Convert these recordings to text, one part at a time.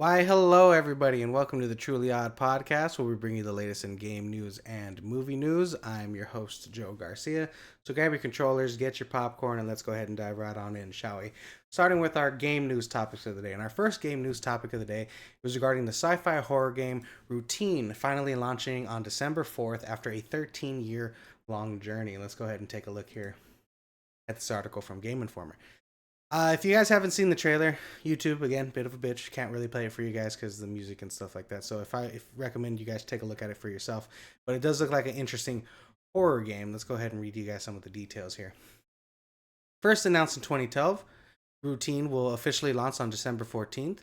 Why, hello, everybody, and welcome to the Truly Odd podcast, where we bring you the latest in game news and movie news. I'm your host, Joe Garcia. So grab your controllers, get your popcorn, and let's go ahead and dive right on in, shall we? Starting with our game news topics of the day. And our first game news topic of the day was regarding the sci-fi horror game Routine, finally launching on December 4th after a 13-year long journey. Let's go ahead and take a look here at this article from Game Informer. If you guys haven't seen the trailer, YouTube again, bit of a bitch. Can't really play it for you guys because the music and stuff like that. So if recommend you guys take a look at it for yourself. But it does look like an interesting horror game. Let's go ahead and read you guys some of the details here. First announced in 2012, Routine will officially launch on December 14th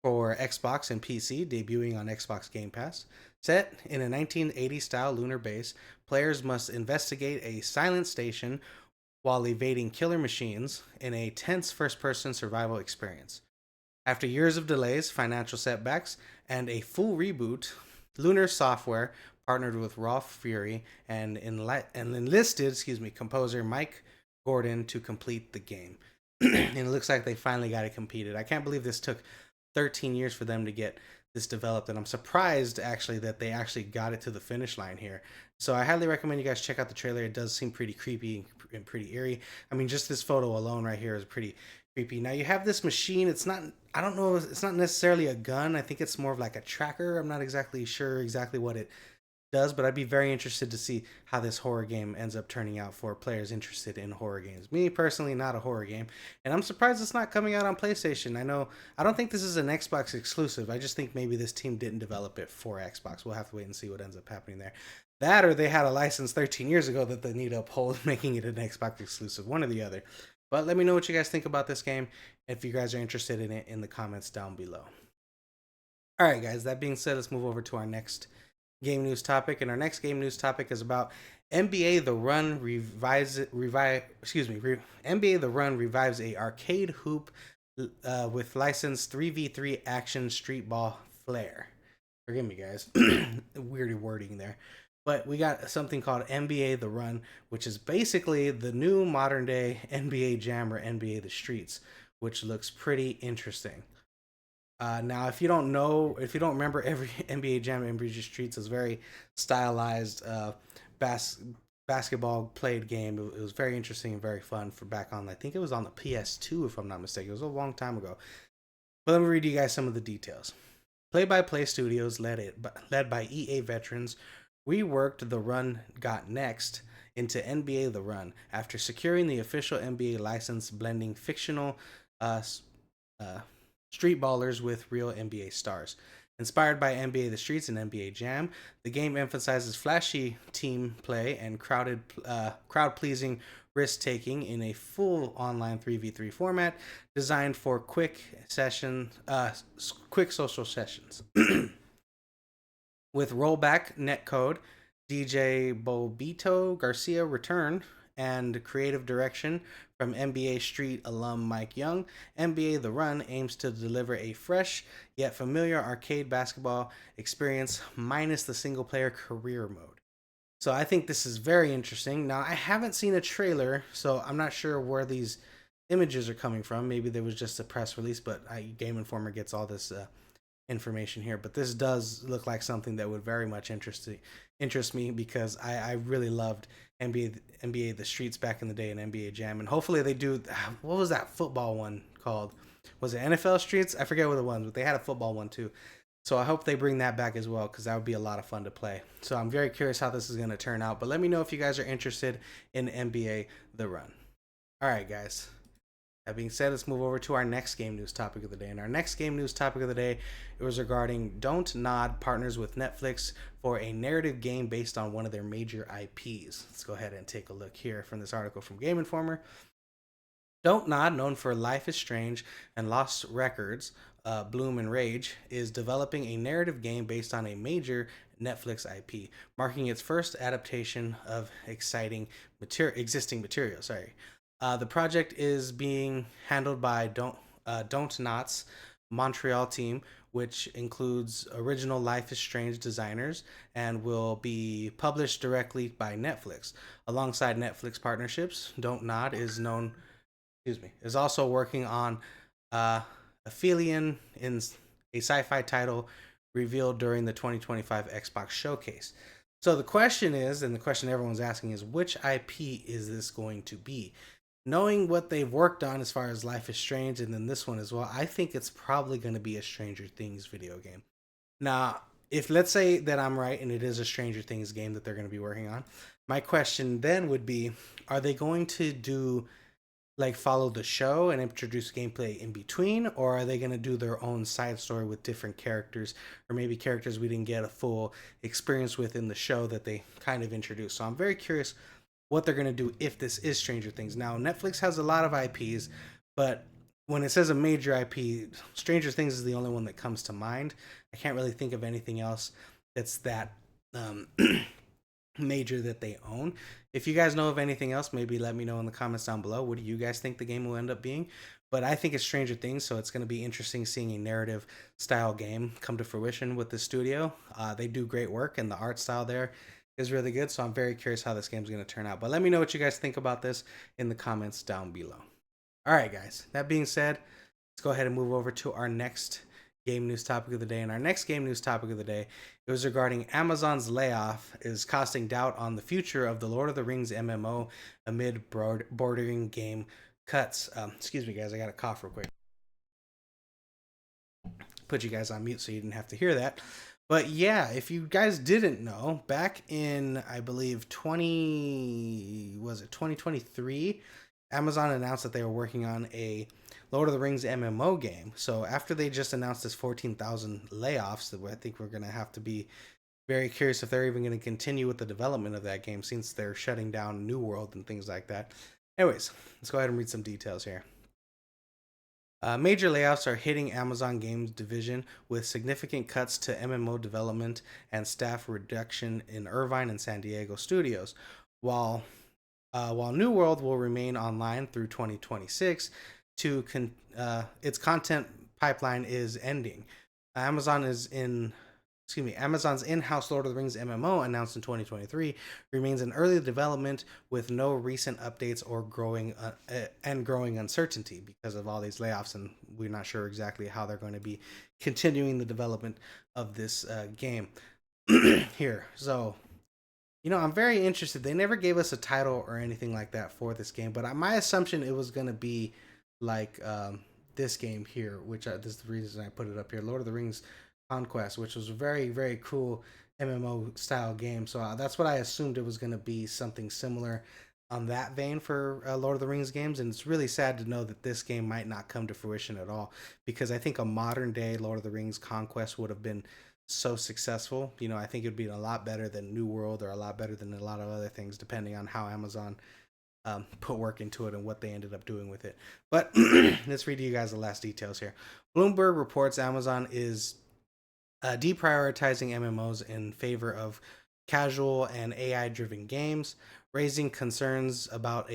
for Xbox and PC, debuting on Xbox Game Pass. Set in a 1980s style lunar base, players must investigate a silent station while evading killer machines in a tense first person survival experience. After years of delays, financial setbacks, and a full reboot, Lunar Software partnered with Raw Fury and enlisted composer Mike Gordon to complete the game. And it looks like they finally got it completed. I can't believe this took 13 years for them to get this developed, and I'm surprised actually that they actually got it to the finish line here. So I highly recommend you guys check out the trailer. It does seem pretty creepy and pretty eerie. I mean, just this photo alone right here is pretty creepy. Now you have this machine. It's not, I don't know, it's not necessarily a gun. I think it's more of like a tracker. I'm not exactly sure exactly what it does, but I'd be very interested to see how this horror game ends up turning out for players interested in horror games. Me personally, not a horror game, and I'm surprised it's not coming out on PlayStation. I don't think this is an Xbox exclusive. I just think maybe this team didn't develop it for Xbox. We'll have to wait and see what ends up happening there. That, or they had a license 13 years ago that they need to uphold, making it an Xbox exclusive, one or the other. But let me know what you guys think about this game, if you guys are interested in it, in the comments down below. All right, guys, that being said, let's move over to our next game news topic. And our next game news topic is about NBA The Run NBA The Run revives a arcade hoop with licensed 3v3 action street ball flair. Forgive me, guys. Weird wording there. But we got something called NBA The Run, which is basically the new modern day NBA Jam or NBA The Streets, which looks pretty interesting. Now, if you don't remember, every NBA Jam, NBA Streets is very stylized bas- basketball played game. It was very interesting and very fun for back on. I think it was on the PS2, if I'm not mistaken. It was a long time ago. But let me read you guys some of the details. Play by Play Studios, led by EA veterans, reworked The Run Got Next into NBA The Run after securing the official NBA license, blending fictional street ballers with real NBA stars. Inspired by NBA The Streets and NBA Jam, the game emphasizes flashy team play and crowd-pleasing risk-taking in a full online 3v3 format designed for quick social sessions. With rollback netcode, DJ Bobito Garcia return and creative direction from NBA Street alum Mike Young, NBA The Run aims to deliver a fresh yet familiar arcade basketball experience minus the single player career mode. So I think this is very interesting. Now, I haven't seen a trailer, so I'm not sure where these images are coming from. Maybe there was just a press release, but Game Informer gets all this information here. But this does look like something that would very much interest me because I really loved NBA The Streets back in the day and NBA Jam, and hopefully they do. What was that football one called? Was it NFL Streets? I forget what it was, but they had a football one too. So I hope they bring that back as well because that would be a lot of fun to play. So I'm very curious how this is going to turn out. But let me know if you guys are interested in NBA The Run. All right, guys. That being said, let's move over to our next game news topic of the day. And our next game news topic of the day was regarding Don't Nod partners with Netflix for a narrative game based on one of their major IPs. Let's go ahead and take a look here from this article from Game Informer. Don't Nod, known for Life is Strange and Lost Records, Bloom and Rage, is developing a narrative game based on a major Netflix IP, marking its first adaptation of existing material. The project is being handled by Don't Not's Montreal team, which includes original Life is Strange designers and will be published directly by Netflix. Alongside Netflix partnerships, Don't Nod is also working on Aphelion a sci-fi title revealed during the 2025 Xbox showcase. So the question is, and the question everyone's asking is, which IP is this going to be? Knowing what they've worked on as far as Life is Strange and then this one as well, I think it's probably going to be a Stranger Things video game. Now, if let's say that I'm right and it is a Stranger Things game that they're going to be working on, my question then would be, are they going to do like follow the show and introduce gameplay in between, or are they going to do their own side story with different characters, or maybe characters we didn't get a full experience with in the show that they kind of introduced? So I'm very curious what they're going to do if this is Stranger Things. Now, Netflix has a lot of IPs, but when it says a major IP, Stranger Things is the only one that comes to mind. I can't really think of anything else that's that um, major that they own. If you guys know of anything else, maybe let me know in the comments down below. What do you guys think the game will end up being? But I think it's Stranger Things, so it's going to be interesting seeing a narrative style game come to fruition with the studio. They do great work, and the art style there is really good. So I'm very curious how this game's going to turn out. But let me know what you guys think about this in the comments down below. All right, guys. That being said, let's go ahead and move over to our next game news topic of the day. And our next game news topic of the day, it was regarding Amazon's layoff is casting doubt on the future of the Lord of the Rings MMO amid bordering game cuts. Excuse me, guys. I got a cough real quick. Put you guys on mute so you didn't have to hear that. But yeah, if you guys didn't know, back in I believe 2023, Amazon announced that they were working on a Lord of the Rings MMO game. So after they just announced this 14,000 layoffs, that I think we're going to have to be very curious if they're even going to continue with the development of that game since they're shutting down New World and things like that. Anyways, let's go ahead and read some details here. Major layoffs are hitting Amazon Games division with significant cuts to MMO development and staff reduction in Irvine and San Diego studios. While New World will remain online through 2026, its content pipeline is ending. Amazon's in-house Lord of the Rings MMO, announced in 2023, remains in early development with no recent updates or growing uncertainty because of all these layoffs, and we're not sure exactly how they're going to be continuing the development of this game here. So, I'm very interested. They never gave us a title or anything like that for this game, but my assumption it was going to be like this game here, which this is the reason I put it up here, Lord of the Rings Conquest, which was a very, very cool MMO style game. So that's what I assumed it was going to be, something similar on that vein for Lord of the Rings games. And it's really sad to know that this game might not come to fruition at all, because I think a modern day Lord of the Rings Conquest would have been so successful. I think it would be a lot better than New World, or a lot better than a lot of other things, depending on how Amazon put work into it and what they ended up doing with it. But let's read you guys the last details here. Bloomberg reports Amazon is deprioritizing MMOs in favor of casual and AI-driven games, raising concerns about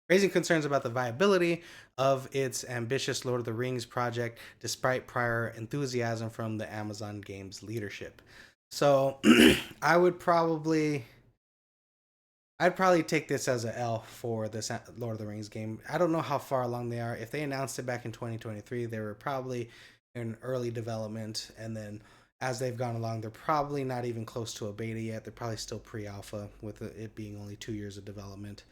raising concerns about the viability of its ambitious Lord of the Rings project, despite prior enthusiasm from the Amazon Games leadership. So, I'd probably take this as a L for this Lord of the Rings game. I don't know how far along they are. If they announced it back in 2023, they were probably in early development, and then as they've gone along, they're probably not even close to a beta yet. They're probably still pre-alpha, with it being only 2 years of development.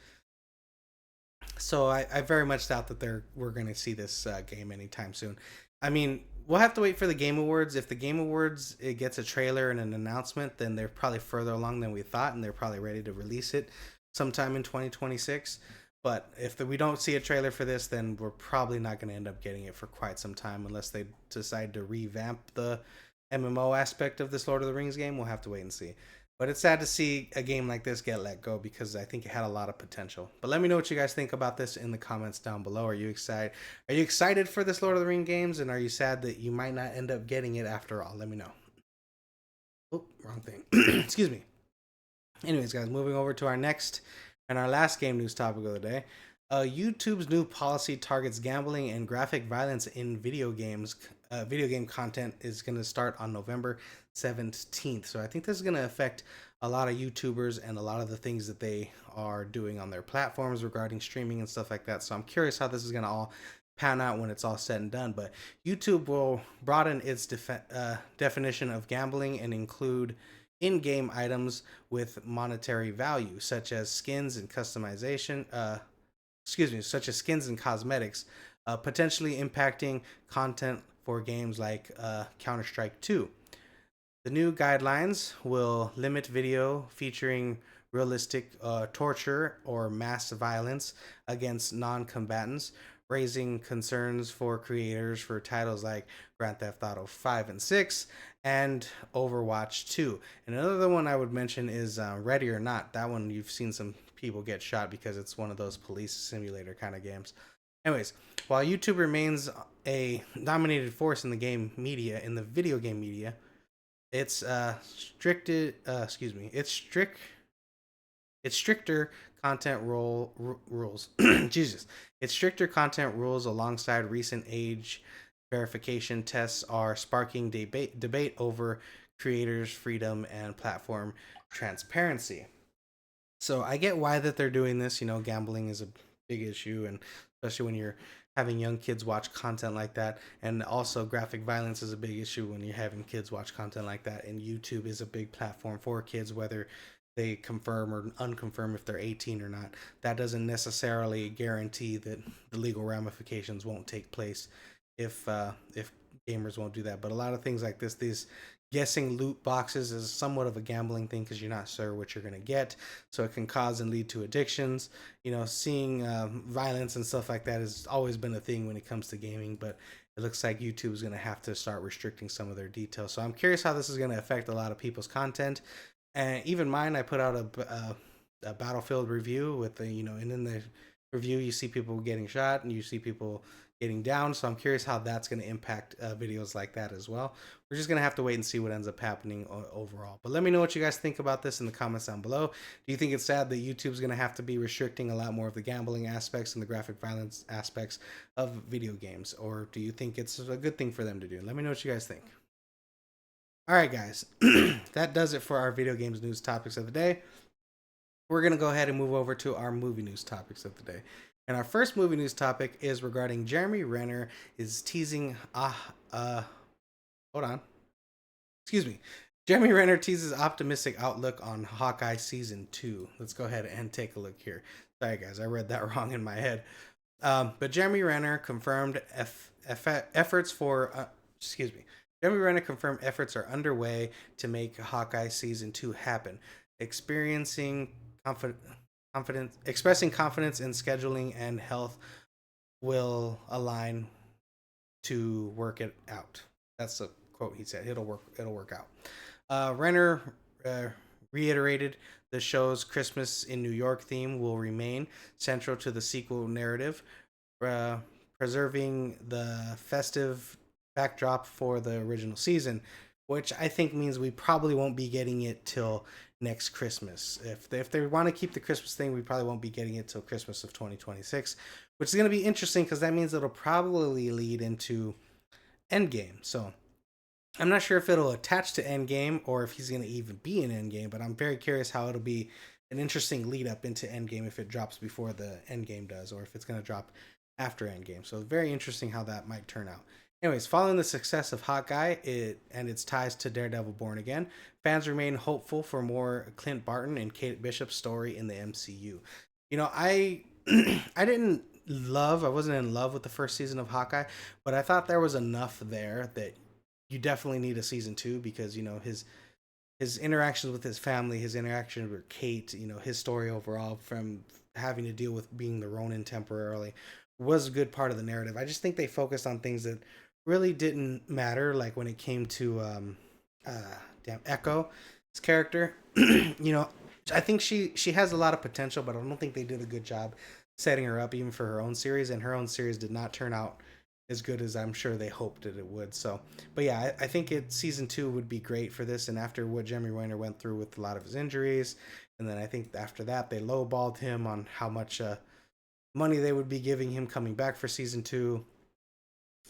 So I very much doubt that we're going to see this game anytime soon. I mean, we'll have to wait for the Game Awards. If the Game Awards it gets a trailer and an announcement, then they're probably further along than we thought, and they're probably ready to release it sometime in 2026. But if we don't see a trailer for this, then we're probably not going to end up getting it for quite some time, unless they decide to revamp the MMO aspect of this Lord of the Rings game. We'll have to wait and see. But it's sad to see a game like this get let go, because I think it had a lot of potential. But let me know what you guys think about this in the comments down below. Are you excited? Are you excited for this Lord of the Rings games, and are you sad that you might not end up getting it after all? Let me know. Oh, wrong thing. Excuse me. Anyways, guys, moving over to our next and our last game news topic of the day. YouTube's new policy targets gambling and graphic violence in video games. Video game content is going to start on November 17th. So I think this is going to affect a lot of YouTubers and a lot of the things that they are doing on their platforms regarding streaming and stuff like that. So I'm curious how this is going to all pan out when it's all said and done. But YouTube will broaden its definition of gambling and include in-game items with monetary value, such as skins and customization. Such as skins and cosmetics, potentially impacting content for games like Counter Strike 2. The new guidelines will limit video featuring realistic torture or mass violence against non combatants, raising concerns for creators for titles like Grand Theft Auto 5 and 6 and Overwatch 2. And another one I would mention is Ready or Not. That one you've seen some people get shot because it's one of those police simulator kind of games. Anyways, while YouTube remains a dominated force in the game media, in the video game media, it's it's stricter content rules. Jesus, its stricter content rules alongside recent age verification tests are sparking debate over creators' freedom and platform transparency. So I get why that they're doing this. You know, gambling is a big issue, and especially when you're having young kids watch content like that. And also, graphic violence is a big issue when you're having kids watch content like that. And YouTube is a big platform for kids, whether they confirm or unconfirm if they're 18 or not. That doesn't necessarily guarantee that the legal ramifications won't take place if gamers won't do that. But a lot of things like this, these guessing loot boxes is somewhat of a gambling thing because you're not sure what you're going to get, so it can cause and lead to addictions. You know, seeing violence and stuff like that has always been a thing when it comes to gaming, but it looks like YouTube is going to have to start restricting some of their details. So I'm curious how this is going to affect a lot of people's content, and even mine. I put out a Battlefield review with the, and in the review you see people getting shot and you see people getting down. So I'm curious how that's going to impact videos like that as well. We're just going to have to wait and see what ends up happening overall. But let me know what you guys think about this in the comments down below. Do you think it's sad that YouTube's going to have to be restricting a lot more of the gambling aspects and the graphic violence aspects of video games? Or do you think it's a good thing for them to do? Let me know what you guys think. All right, guys, that does it for our video games news topics of the day. We're going to go ahead and move over to our movie news topics of the day. And our first movie news topic is regarding Jeremy Renner is teasing. Hold on. Excuse me. Jeremy Renner teases optimistic outlook on Hawkeye season 2. Let's go ahead and take a look here. Sorry, guys, I read that wrong in my head. But Jeremy Renner confirmed efforts for. Jeremy Renner confirmed efforts are underway to make Hawkeye season 2 happen. Expressing confidence in scheduling and health will align to work it out. That's a quote he said. It'll work out. Renner reiterated the show's Christmas in New York theme will remain central to the sequel narrative, preserving the festive backdrop for the original season, which I think means we probably won't be getting it till next Christmas. If they want to keep the Christmas thing, we probably won't be getting it till Christmas of 2026, which is going to be interesting because that means it'll probably lead into Endgame. So I'm not sure if it'll attach to Endgame or if he's going to even be in Endgame, but I'm very curious how it'll be an interesting lead up into Endgame if it drops before the Endgame does, or if it's going to drop after Endgame. So very interesting how that might turn out. Anyways, following the success of Hawkeye and its ties to Daredevil Born Again, fans remain hopeful for more Clint Barton and Kate Bishop's story in the MCU. You know, I wasn't in love with the first season of Hawkeye, but I thought there was enough there that you definitely need a season 2 because, his interactions with his family, his interaction with Kate, his story overall from having to deal with being the Ronin temporarily was a good part of the narrative. I just think they focused on things that really didn't matter, like when it came to Echo's character. I think she has a lot of potential, but I don't think they did a good job setting her up even for her own series, and her own series did not turn out as good as I'm sure they hoped that it would. So, but yeah, I think season 2 would be great for this, and after what Jeremy Renner went through with a lot of his injuries, and then I think after that they lowballed him on how much money they would be giving him coming back for season 2.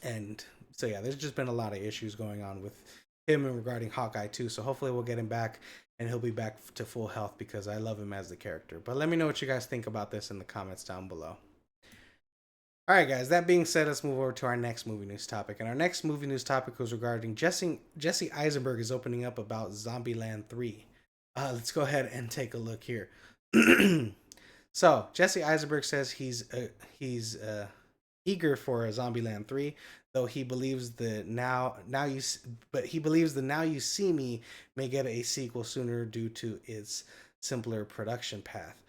And so yeah, there's just been a lot of issues going on with him and regarding Hawkeye too. So hopefully we'll get him back and he'll be back to full health because I love him as the character. But let me know what you guys think about this in the comments down below. All right, guys. That being said, let's move over to our next movie news topic. And our next movie news topic was regarding Jesse Eisenberg is opening up about Zombieland 3. Let's go ahead and take a look here. So Jesse Eisenberg says he's eager for a Zombieland 3, though he believes the he believes the Now You See Me may get a sequel sooner due to its simpler production path.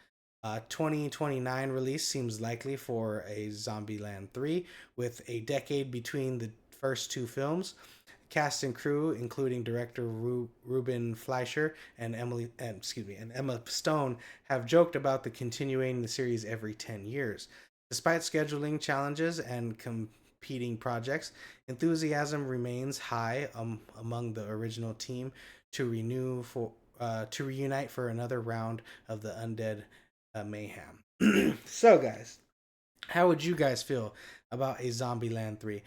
2029 release seems likely for a Zombieland 3, with a decade between the first two films. Cast and crew, including director Ruben Fleischer and Emma Stone, have joked about the continuing the series every 10 years. Despite scheduling challenges and competing projects, enthusiasm remains high among the original team to reunite for another round of the undead mayhem. So, guys, how would you guys feel about a Zombieland 3?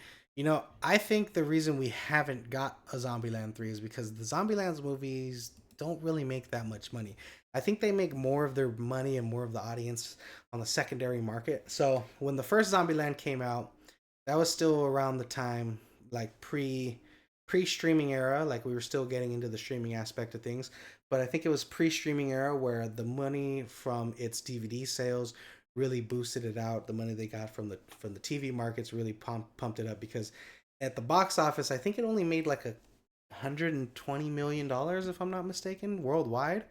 I think the reason we haven't got a Zombieland 3 is because the Zombieland movies don't really make that much money. I think they make more of their money and more of the audience on the secondary market. So when the first Zombieland came out, that was still around the time like pre streaming era, like we were still getting into the streaming aspect of things. But I think it was pre streaming era where the money from its DVD sales really boosted it out. The money they got from the TV markets really pumped it up because at the box office, I think it only made like $120 million, if I'm not mistaken, worldwide.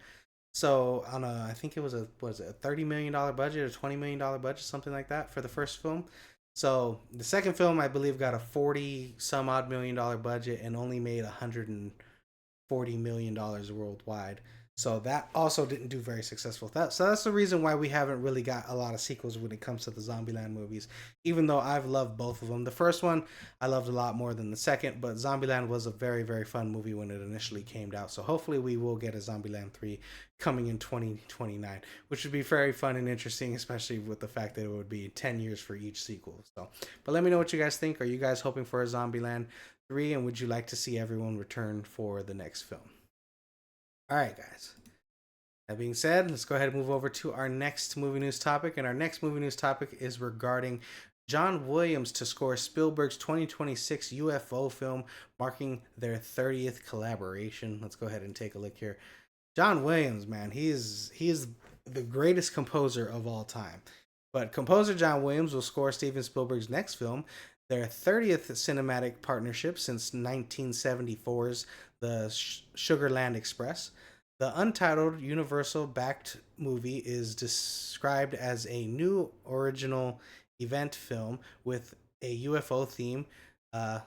So on I think it was a $30 million budget or $20 million budget, something like that for the first film. So the second film, I believe, got a 40 some odd $1 million budget and only made $140 million worldwide. So that also didn't do very successful. So that's the reason why we haven't really got a lot of sequels when it comes to the Zombieland movies. Even though I've loved both of them, the first one I loved a lot more than the second. But Zombieland was a very, very fun movie when it initially came out. So hopefully we will get a Zombieland 3 coming in 2029, which would be very fun and interesting, especially with the fact that it would be 10 years for each sequel. So, but let me know what you guys think. Are you guys hoping for a Zombieland 3, and would you like to see everyone return for the next film? All right, guys. That being said, let's go ahead and move over to our next movie news topic. And our next movie news topic is regarding John Williams to score Spielberg's 2026 UFO film, marking their 30th collaboration. Let's go ahead and take a look here. John Williams, man, he is the greatest composer of all time. But composer John Williams will score Steven Spielberg's next film, their 30th cinematic partnership since 1974's The Sugarland Express. The untitled Universal backed movie is described as a new original event film with a UFO theme,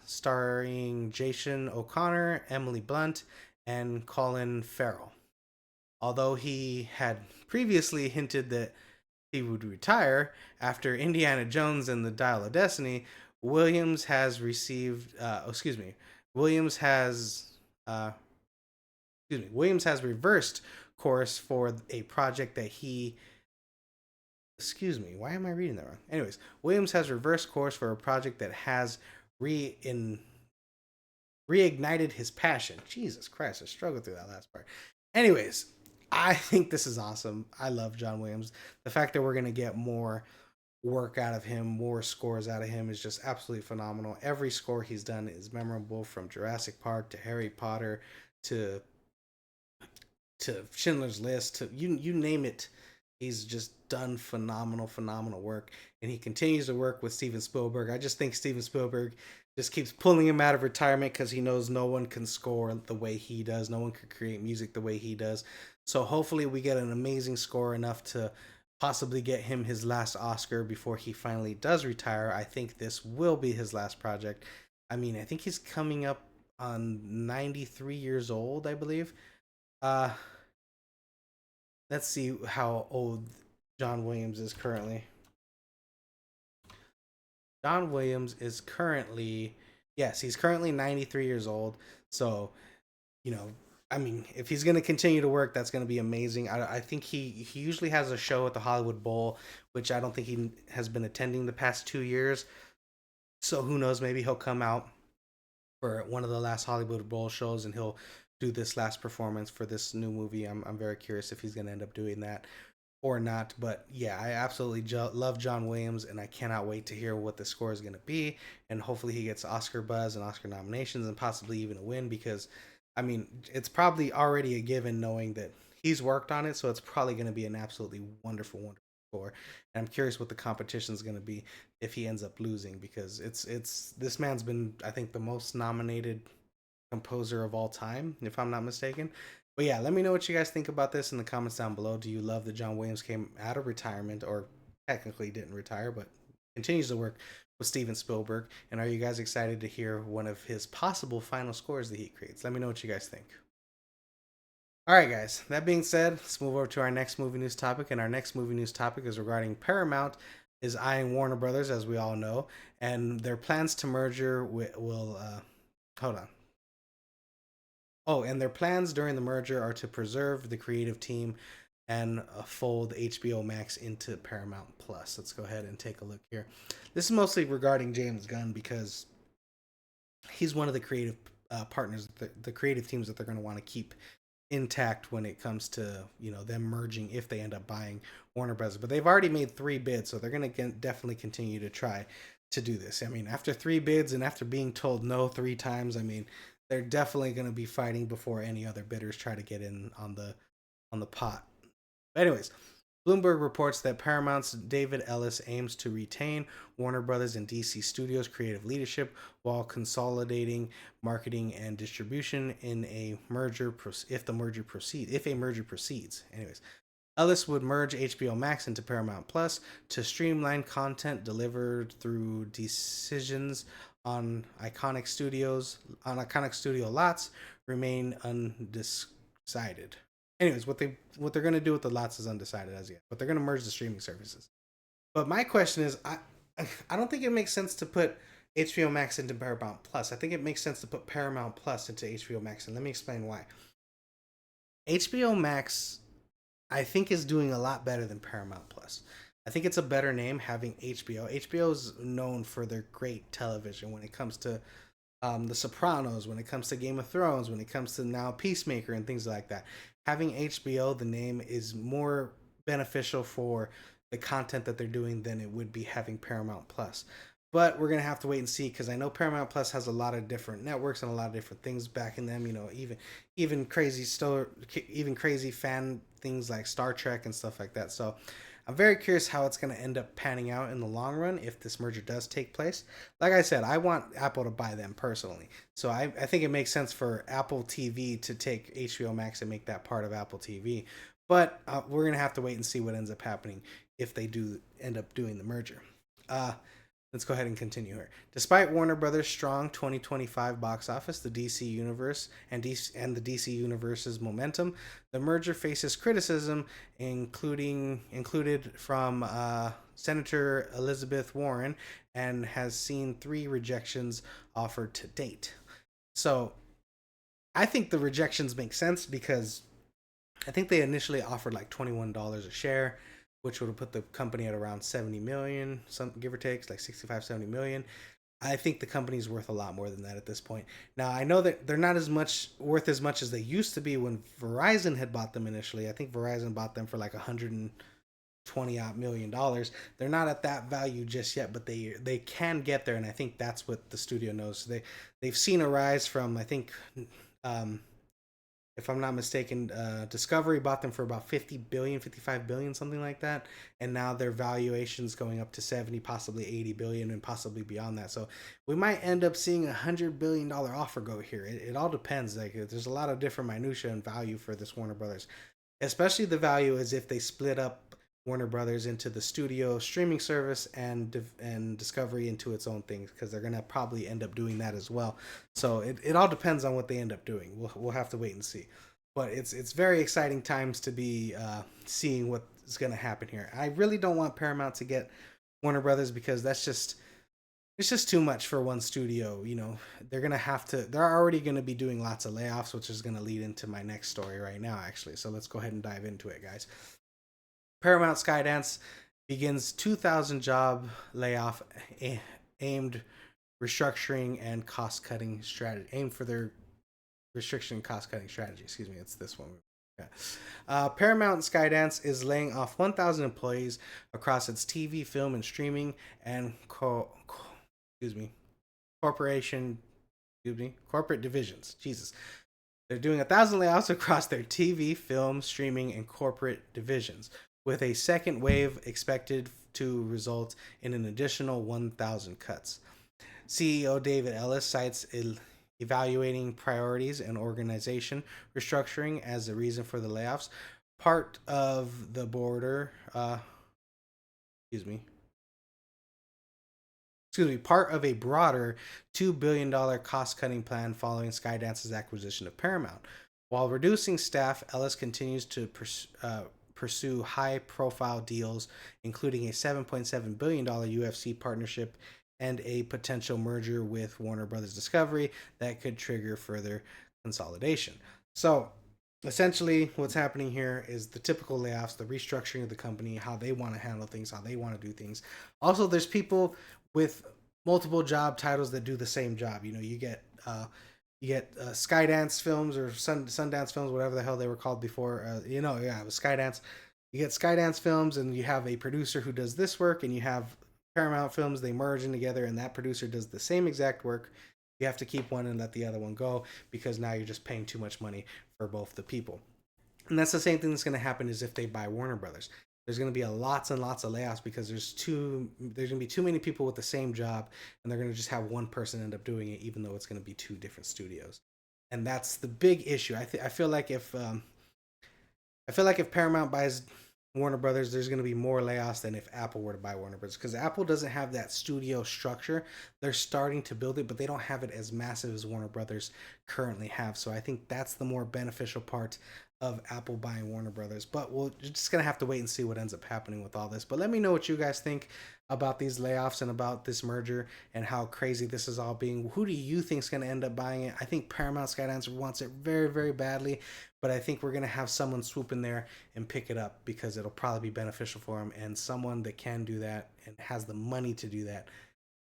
starring Jason O'Connor, Emily Blunt, and Colin Farrell. Although he had previously hinted that he would retire after Indiana Jones and the Dial of Destiny, Williams has received. Williams has. Williams has reversed course for a project that he. Why am I reading that wrong? Anyways, Williams has reversed course for a project that has reignited his passion. Jesus Christ, I struggled through that last part. Anyways, I think this is awesome. I love John Williams. The fact that we're going to get more work out of him, more scores out of him is just absolutely phenomenal. Every score he's done is memorable, from Jurassic Park to Harry Potter to Schindler's List to you name it. He's just done phenomenal work, and he continues to work with Steven Spielberg. I just think Steven Spielberg just keeps pulling him out of retirement because he knows no one can score the way he does. No one can create music the way he does. So hopefully we get an amazing score enough to possibly get him his last Oscar before he finally does retire. I think this will be his last project. I mean, I think he's coming up on 93 years old, I believe. Uh, let's see how old John Williams is currently. John Williams is currently, yes, he's currently 93 years old. So, you know, I mean, if he's going to continue to work, that's going to be amazing. I think he usually has a show at the Hollywood Bowl, which I don't think he has been attending the past 2 years. So who knows? Maybe he'll come out for one of the last Hollywood Bowl shows, and he'll do this last performance for this new movie. I'm very curious if he's going to end up doing that or not. But yeah, I absolutely love John Williams, and I cannot wait to hear what the score is going to be. And hopefully, he gets Oscar buzz and Oscar nominations, and possibly even a win. Because, I mean, it's probably already a given knowing that he's worked on it, so it's probably going to be an absolutely wonderful, wonderful score. And I'm curious what the competition is going to be if he ends up losing, because it's this man's been, I think, the most nominated composer of all time, if I'm not mistaken. But yeah, let me know what you guys think about this in the comments down below. Do you love that John Williams came out of retirement, or technically didn't retire, but continues to work with Steven Spielberg? And are you guys excited to hear one of his possible final scores that he creates? Let me know what you guys think. All right, guys. That being said, let's move over to our next movie news topic. And our next movie news topic is regarding Paramount is eyeing Warner Brothers, as we all know, and their plans to merger will. Hold on. Oh, and their plans during the merger are to preserve the creative team and fold HBO Max into Paramount Plus. Let's go ahead and take a look here. This is mostly regarding James Gunn because he's one of the creative partners, the creative teams that they're going to want to keep intact when it comes to them merging if they end up buying Warner Brothers. But they've already made 3 bids, so they're going to definitely continue to try to do this. I mean, after 3 bids and after being told no 3 times, I mean, they're definitely going to be fighting before any other bidders try to get in on the pot. But anyways, Bloomberg reports that Paramount's David Ellis aims to retain Warner Brothers and DC Studios creative leadership while consolidating marketing and distribution in a merger if a merger proceeds. Anyways, Ellis would merge HBO Max into Paramount Plus to streamline content delivered through decisions on iconic studio lots remain undecided. Anyways, what they're gonna do with the lots is undecided as yet, but they're gonna merge the streaming services. But my question is, I don't think it makes sense to put HBO Max into Paramount Plus. I think it makes sense to put Paramount Plus into HBO Max, and let me explain why. HBO Max, I think, is doing a lot better than Paramount Plus. I think it's a better name having HBO. HBO is known for their great television when it comes to The Sopranos, when it comes to Game of Thrones, when it comes to now Peacemaker and things like that. Having HBO, the name, is more beneficial for the content that they're doing than it would be having Paramount Plus. But we're gonna have to wait and see, because I know Paramount Plus has a lot of different networks and a lot of different things backing them. Even even crazy fan things like Star Trek and stuff like that. So I'm very curious how it's going to end up panning out in the long run if this merger does take place. Like I said, I want Apple to buy them personally. So I think it makes sense for Apple TV to take HBO Max and make that part of Apple TV. But we're going to have to wait and see what ends up happening if they do end up doing the merger. Let's go ahead and continue here. Despite Warner Brothers' strong 2025 box office, the DC Universe and the DC Universe's momentum, the merger faces criticism, included from Senator Elizabeth Warren, and has seen 3 rejections offered to date. So, I think the rejections make sense because I think they initially offered like $21 a share, which would have put the company at around 70 million, some give or take, like 65, 70 million. I think the company's worth a lot more than that at this point. Now, I know that they're not worth as much as they used to be when Verizon had bought them initially. I think Verizon bought them for like 120 odd million dollars. They're not at that value just yet, but they can get there, and I think that's what the studio knows. They've seen a rise from, I think, if I'm not mistaken, Discovery bought them for about 50 billion, 55 billion, something like that. And now their valuation's going up to 70, possibly 80 billion, and possibly beyond that. So we might end up seeing $100 billion offer go here. It all depends. Like, there's a lot of different minutia and value for this Warner Brothers. Especially the value is if they split up Warner Brothers into the studio streaming service and Discovery into its own thing, because they're gonna probably end up doing that as well. So it all depends on what they end up doing. We'll have to wait and see. But it's very exciting times to be seeing what's gonna happen here. I really don't want Paramount to get Warner Brothers, because it's just too much for one studio. They're gonna have to. They're already gonna be doing lots of layoffs, which is gonna lead into my next story right now, actually. So let's go ahead and dive into it, guys. Paramount Skydance begins 2,000 job layoff aimed restructuring and cost cutting strategy. Aim for their restriction and cost cutting strategy. Excuse me, it's this one. Yeah. Paramount Skydance is laying off 1,000 employees across its TV, film, and streaming and excuse me corporation corporate divisions. Jesus, they're doing 1,000 layoffs across their TV, film, streaming, and corporate divisions, with a second wave expected to result in an additional 1,000 cuts. CEO David Ellis cites evaluating priorities and organization restructuring as the reason for the layoffs. Part of the border, excuse me, part of a broader $2 billion cost cutting plan following Skydance's acquisition of Paramount. While reducing staff, Ellis continues to pursue high profile deals, including a $7.7 billion UFC partnership and a potential merger with Warner Brothers Discovery that could trigger further consolidation. So, essentially, what's happening here is the typical layoffs, the restructuring of the company, how they want to handle things, how they want to do things. Also, there's people with multiple job titles that do the same job. You know, you get Skydance films or Sundance films, whatever the hell they were called before. It was Skydance. You get Skydance films, and you have a producer who does this work, and you have Paramount films. They merge in together, and that producer does the same exact work. You have to keep one and let the other one go because now you're just paying too much money for both the people. And that's the same thing that's going to happen is if they buy Warner Brothers. There's going to be lots and lots of layoffs because there's going to be too many people with the same job, and they're going to just have one person end up doing it, even though it's going to be two different studios. And that's the big issue. I feel like if Paramount buys Warner Brothers, there's going to be more layoffs than if Apple were to buy Warner Brothers, because Apple doesn't have that studio structure. They're starting to build it, but they don't have it as massive as Warner Brothers currently have. So I think that's the more beneficial part of Apple buying Warner Brothers. But we're just going to have to wait and see what ends up happening with all this. But let me know what you guys think about these layoffs and about this merger and how crazy this is all being. Who do you think is going to end up buying it? I think Paramount Skydance wants it very, very badly, but I think we're going to have someone swoop in there and pick it up because it'll probably be beneficial for them. And someone that can do that and has the money to do that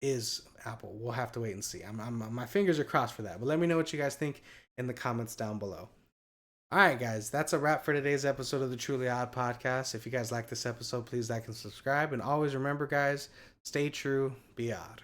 is Apple. We'll have to wait and see. My fingers are crossed for that. But let me know what you guys think in the comments down below. All right, guys, that's a wrap for today's episode of the Truly Odd Podcast. If you guys like this episode, please like and subscribe. And always remember, guys, stay true, be odd.